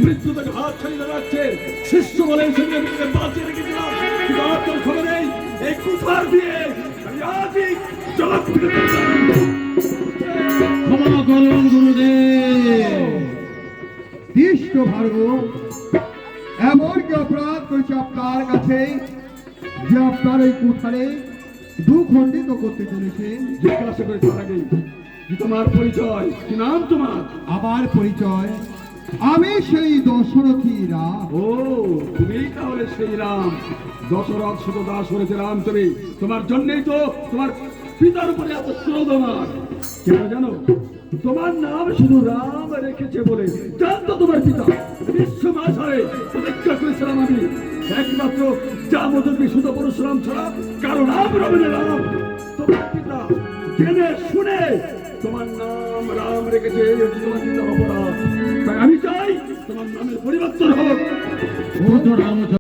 মৃত্যু থেকে হাত ছাড়িয়ে রাখছে শিষ্য বলে সঙ্গে বাঁচিয়ে রেখেছিলাম, কিন্তু আর তোর খবর নেই। এই কুঠার দিয়ে আমি আজই জগৎ থেকে ক্ষমা করুন গুরুদেব। দৃষ্ট ভার্গ, এমন কি অপরাধ করেছে আপনার কাছে যে আপনার এই কুঠারে দুখণ্ডিত করতে চলেছে? জিজ্ঞাসা করে তার আগে কি তোমার পরিচয়, কি নাম তোমার? আমার পরিচয়, আমি সেই দশরথী রাম। ও, তুমি তাহলে সেই রাম। দশরথ শুধু দাস করেছে রাম তুমি। তোমার জন্যই তো তোমার পিতার উপরে এত ক্রোধ আমার। কেন জানো? তোমার নাম শুধু রাম রেখেছে বলে জানতো তোমার পিতা বিশ্ব মাঝারে প্রতিজ্ঞা করেছিলাম আমি একমাত্র যামদগ্নি শুধু পরশুরাম ছাড়া কারো নাম রবে না রাম। তোমার পিতা জেনে শুনে তোমার নাম রাম রেখেছে, এই হচ্ছে তোমার পিতার অপরাধ। তাই আমি চাই তোমার নামের পরিবর্তন হোক।